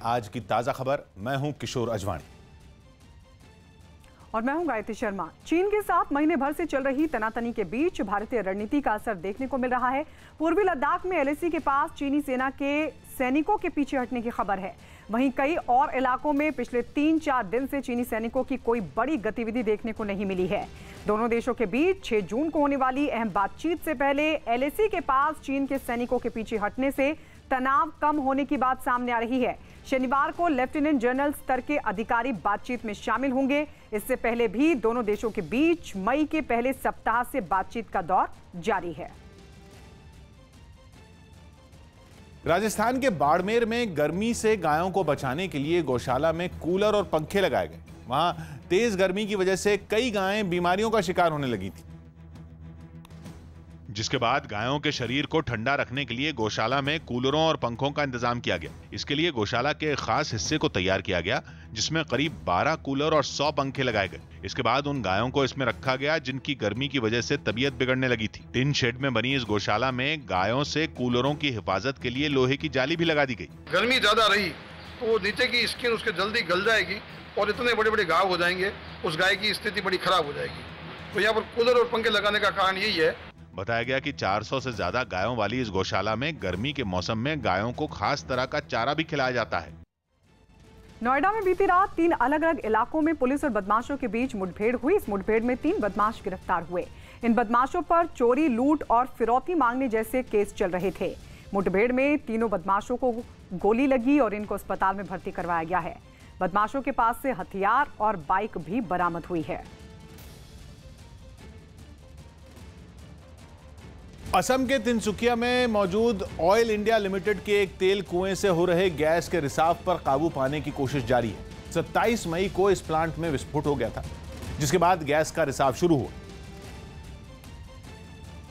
आज की ताजा खबर। मैं हूं किशोर अजवाणी और मैं हूं गायत्री शर्मा। चीन के साथ महीने भर से चल रही तनातनी के बीच भारतीय रणनीति का असर देखने को मिल रहा है। पूर्वी लद्दाख में एलएसी के पास चीनी सेना के सैनिकों के पीछे हटने की खबर है। वहीं कई और इलाकों में पिछले 3-4 दिन से चीनी सैनिकों की कोई बड़ी गतिविधि देखने को नहीं मिली है। दोनों देशों के बीच 6 जून को होने वाली अहम बातचीत से पहले एलएसी के पास चीन के सैनिकों के पीछे हटने से तनाव कम होने की बात सामने आ रही है। शनिवार को लेफ्टिनेंट जनरल स्तर के अधिकारी बातचीत में शामिल होंगे। इससे पहले भी दोनों देशों के बीच मई के पहले सप्ताह से बातचीत का दौर जारी है। राजस्थान के बाड़मेर में गर्मी से गायों को बचाने के लिए गौशाला में कूलर और पंखे लगाए गए। वहां तेज गर्मी की वजह से कई गायें बीमारियों का शिकार होने लगी थी, जिसके बाद गायों के शरीर को ठंडा रखने के लिए गौशाला में कूलरों और पंखों का इंतजाम किया गया। इसके लिए गौशाला के खास हिस्से को तैयार किया गया, जिसमें करीब 12 कूलर और 100 पंखे लगाए गए। इसके बाद उन गायों को इसमें रखा गया जिनकी गर्मी की वजह से तबीयत बिगड़ने लगी थी। टिन शेड में बनी इस गौशाला में गायों से कूलरों की हिफाजत के लिए लोहे की जाली भी लगा दी गई। गर्मी ज्यादा रही तो वो नीचे की स्किन उसके जल्दी गल जाएगी और इतने बड़े बड़े घाव हो जाएंगे, उस गाय की स्थिति बड़ी खराब हो जाएगी। तो यहाँ पर कूलर और पंखे लगाने का कारण यही है। बताया गया कि 400 से ज्यादा गायों वाली इस गौशाला में गर्मी के मौसम में गायों को खास तरह का चारा भी खिलाया जाता है। नोएडा में बीती रात 3 अलग अलग इलाकों में पुलिस और बदमाशों के बीच मुठभेड़ हुई। इस मुठभेड़ में 3 बदमाश गिरफ्तार हुए। इन बदमाशों पर चोरी, लूट और फिरौती मांगने जैसे केस चल रहे थे। मुठभेड़ में तीनों बदमाशों को गोली लगी और इनको अस्पताल में भर्ती करवाया गया है। बदमाशों के पास से हथियार और बाइक भी बरामद हुई है। असम के तिनसुकिया में मौजूद ऑयल इंडिया लिमिटेड के एक तेल कुएं से हो रहे गैस के रिसाव पर काबू पाने की कोशिश जारी है। 27 मई को इस प्लांट में विस्फोट हो गया था, जिसके बाद गैस का रिसाव शुरू हुआ,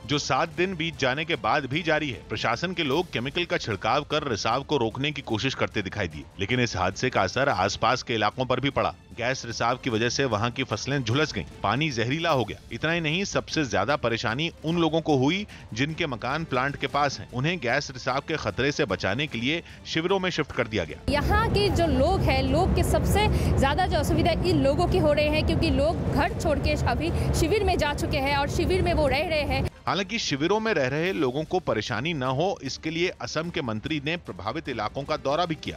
जो 7 दिन बीत जाने के बाद भी जारी है। प्रशासन के लोग केमिकल का छिड़काव कर रिसाव को रोकने की कोशिश करते दिखाई दिए, लेकिन इस हादसे का असर आसपास के इलाकों पर भी पड़ा। गैस रिसाव की वजह से वहां की फसलें झुलस गईं, पानी जहरीला हो गया। इतना ही नहीं, सबसे ज्यादा परेशानी उन लोगों को हुई जिनके मकान प्लांट के पास हैं। उन्हें गैस रिसाव के खतरे से बचाने के लिए शिविरों में शिफ्ट कर दिया गया। यहाँ के जो लोग हैं, लोग के सबसे ज्यादा जो असुविधा इन लोगों की हो रहे हैं, क्योंकि लोग घर छोड़ के अभी शिविर में जा चुके हैं और शिविर में वो रह रहे हैं। हालांकि शिविरों में रह रहे लोगों को परेशानी न हो, इसके लिए असम के मंत्री ने प्रभावित इलाकों का दौरा भी किया।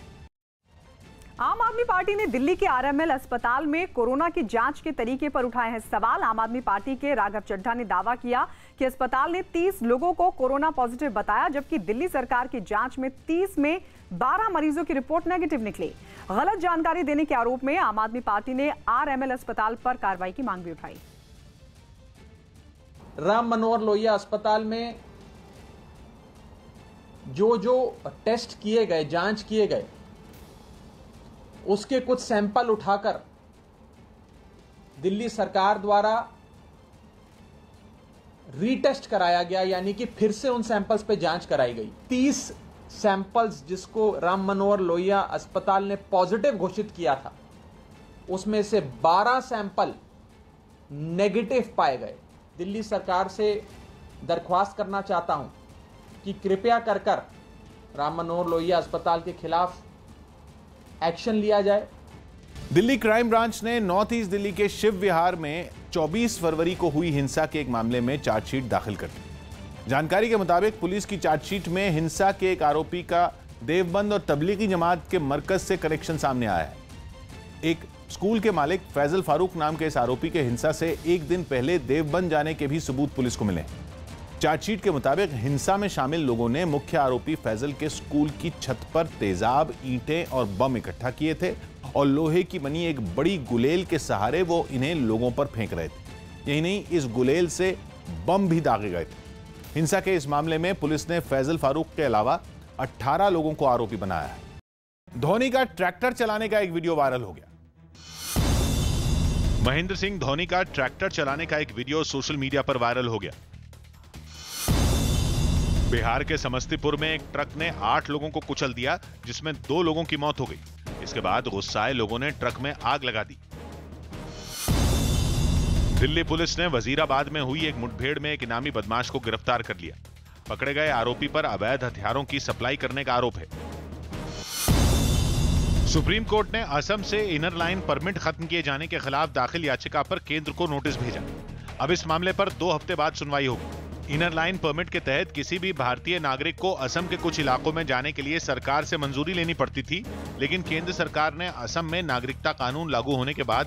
आम आदमी पार्टी ने दिल्ली के आरएमएल अस्पताल में कोरोना की जांच के तरीके पर उठाए हैं सवाल। आम आदमी पार्टी के राघव चड्ढा ने दावा किया कि अस्पताल ने 30 लोगों को कोरोना पॉजिटिव बताया, जबकि दिल्ली सरकार की जांच में 30 में 12 मरीजों की रिपोर्ट नेगेटिव निकली। गलत जानकारी देने के आरोप में आम आदमी पार्टी ने आरएमएल अस्पताल पर कार्रवाई की मांग भी उठाई। राम मनोहर लोहिया अस्पताल में जो टेस्ट किए गए, जांच किए गए, उसके कुछ सैंपल उठाकर दिल्ली सरकार द्वारा रीटेस्ट कराया गया, यानी कि फिर से उन सैंपल्स पे जांच कराई गई। 30 सैंपल्स जिसको राम मनोहर लोहिया अस्पताल ने पॉजिटिव घोषित किया था, उसमें से 12 सैंपल नेगेटिव पाए गए। दिल्ली सरकार से दरख्वास्त करना चाहता हूं कि कृपया कर राम मनोहर लोहिया अस्पताल के खिलाफ एक्शन लिया जाए। दिल्ली क्राइम ब्रांच ने नॉर्थ ईस्ट दिल्ली के शिव विहार में 24 फरवरी को हुई हिंसा के एक मामले में चार्जशीट दाखिल कर दी। जानकारी के मुताबिक पुलिस की चार्जशीट में हिंसा के एक आरोपी का देवबंद और तबलीगी जमात के मरकज से कनेक्शन सामने आया है। एक स्कूल के मालिक फैजल फारूक नाम के इस आरोपी के हिंसा से एक दिन पहले देवबंद जाने के भी सबूत पुलिस को मिले। चार्जशीट के मुताबिक हिंसा में शामिल लोगों ने मुख्य आरोपी फैजल के स्कूल की छत पर तेजाब, ईंटें और बम इकट्ठा किए थे और लोहे की बनी एक बड़ी गुलेल के सहारे वो इन्हें लोगों पर फेंक रहे थे। यही नहीं, इस गुलेल से बम भी दागे गए थे। हिंसा के इस मामले में पुलिस ने फैजल फारूक के अलावा 18 लोगों को आरोपी बनाया है। धोनी का ट्रैक्टर चलाने का एक वीडियो वायरल हो गया। महेंद्र सिंह धोनी का ट्रैक्टर चलाने का एक वीडियो सोशल मीडिया पर वायरल हो गया। बिहार के समस्तीपुर में एक ट्रक ने 8 लोगों को कुचल दिया, जिसमें 2 लोगों की मौत हो गई। इसके बाद गुस्साए लोगों ने ट्रक में आग लगा दी। दिल्ली पुलिस ने वजीराबाद में हुई एक मुठभेड़ में एक इनामी बदमाश को गिरफ्तार कर लिया। पकड़े गए आरोपी पर अवैध हथियारों की सप्लाई करने का आरोप है। सुप्रीम कोर्ट ने असम से इनर लाइन परमिट खत्म किए जाने के खिलाफ दाखिल याचिका पर केंद्र को नोटिस भेजा। अब इस मामले पर 2 हफ्ते बाद सुनवाई होगी। इनर लाइन परमिट के तहत किसी भी भारतीय नागरिक को असम के कुछ इलाकों में जाने के लिए सरकार से मंजूरी लेनी पड़ती थी, लेकिन केंद्र सरकार ने असम में नागरिकता कानून लागू होने के बाद